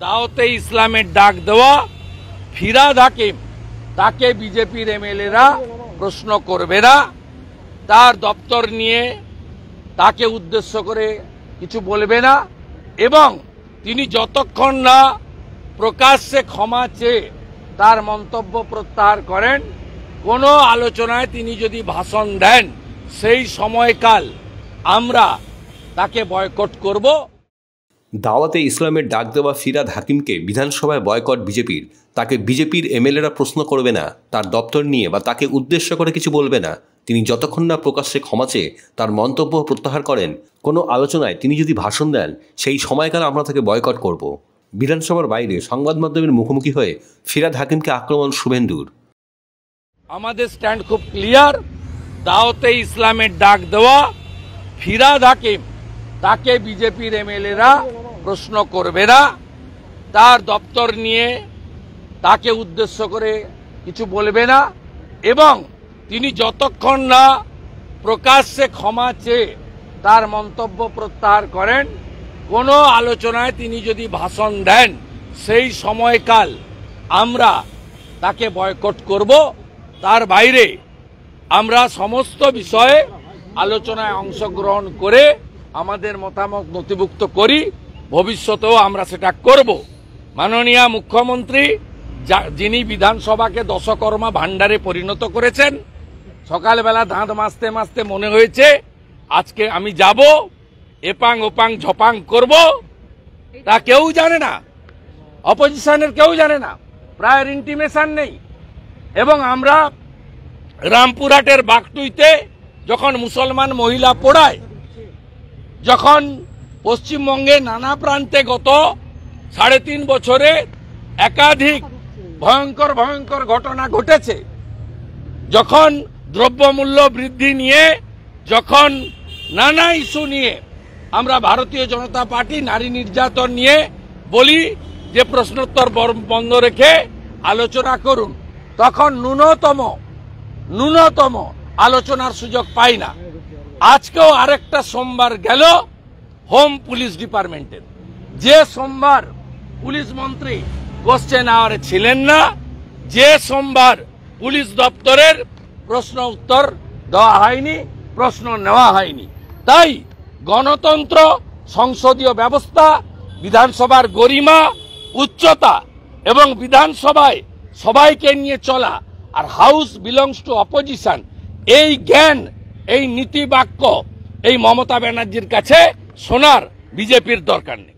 দাওয়াতে ইসলামের ডাক দেওয়া ফিরাদ হাকিম তাকে বিজেপির এমএলএরা প্রশ্ন করবে না, তার দপ্তর নিয়ে তাকে উদ্দেশ্য করে কিছু বলবে না এবং তিনি যতক্ষণ না প্রকাশ্যে ক্ষমা চেয়ে তার মন্তব্য প্রত্যাহার করেন, কোনো আলোচনায় তিনি যদি ভাষণ দেন সেই সময়কাল আমরা তাকে বয়কট করব। দাওয়াতে ইসলামের ডাক দেওয়া ফিরাদ হাকিমকে বিধানসভায় বয়কট বিজেপির, তাকে বিজেপির এমএলএরা প্রশ্ন করবে না, তার দপ্তর নিয়ে বা তাকে উদ্দেশ্য করে কিছু বলবে না, তিনি যতক্ষণ না প্রকাশ্যে ক্ষমা চেয়ে তার মন্তব্য প্রত্যাহার করেন, কোনো আলোচনায় তিনি যদি ভাষণ দেন সেই সময়কাল আমরা তাকে বয়কট করব। বিধানসভার বাইরে সংবাদ মাধ্যমের মুখোমুখি হয়ে ফিরাদ হাকিমকে আক্রমণ শুভেন্দুর। আমাদের স্ট্যান্ড খুব ক্লিয়ার, দাওয়াতে ইসলামের ডাক দেওয়া ফিরাদ হাকিম তাকে বিজেপির এমএলএরা প্রশ্ন করবে না, তার দপ্তর নিয়ে তাকে উদ্দেশ্য করে কিছু বলবে না এবং তিনি যতক্ষণ না প্রকাশ্যে ক্ষমা চেয়ে তার মন্তব্য প্রত্যাহার করেন, কোনো আলোচনায় তিনি যদি ভাষণ দেন সেই সময়কাল আমরা তাকে বয়কট করব। তার বাইরে আমরা সমস্ত বিষয়ে আলোচনায় অংশগ্রহণ করে আমাদের মতামত নথিভুক্ত করি, ভবিষ্যতেও আমরা সেটা করব। মাননীয় মুখ্যমন্ত্রী যিনি বিধানসভাকে দশকর্মা ভাণ্ডারে পরিণত করেছেন, সকালবেলা দাঁত মাজতে মাজতে মনে হয়েছে আজকে আমি যাব, এপাং ওপাং ঝপাং করব, তা কেউ জানে না, অপোজিশনের কেউ জানে না, প্রায়ের ইন্টিমেশন নেই। এবং আমরা রামপুরহাটের বাগটুইতে যখন মুসলমান মহিলা পোড়ায়, যখন পশ্চিমবঙ্গে নানা প্রান্তে গত 3.5 বছরে একাধিক ভয়ঙ্কর ভয়ঙ্কর ঘটনা ঘটেছে, যখন দ্রব্যমূল্য বৃদ্ধি নিয়ে, যখন নানা ইস্যু নিয়ে আমরা ভারতীয় জনতা পার্টি নারী নির্যাতন নিয়ে বলি যে প্রশ্নোত্তর বন্ধ রেখে আলোচনা করুন, তখন ন্যূনতম আলোচনার সুযোগ পাই না। আজকেও আরেকটা সোমবার গেল হোম পুলিশ ডিপার্টমেন্টের, যে সোমবার পুলিশ মন্ত্রী কোশ্চেন আওয়ারে ছিলেন না, যে সোমবার পুলিশ দপ্তরের প্রশ্ন উত্তর দেওয়া হয়নি, প্রশ্ন নেওয়া হয়নি। তাই গণতন্ত্র, সংসদীয় ব্যবস্থা, বিধানসভার গরিমা, উচ্চতা এবং বিধানসভায় সবাইকে নিয়ে চলা, আর হাউস বিলংস টু অপোজিশন, এই জ্ঞান, এই নীতি বাক্য এই মমতা ব্যানার্জির কাছে শোনার বিজেপির দরকার নেই।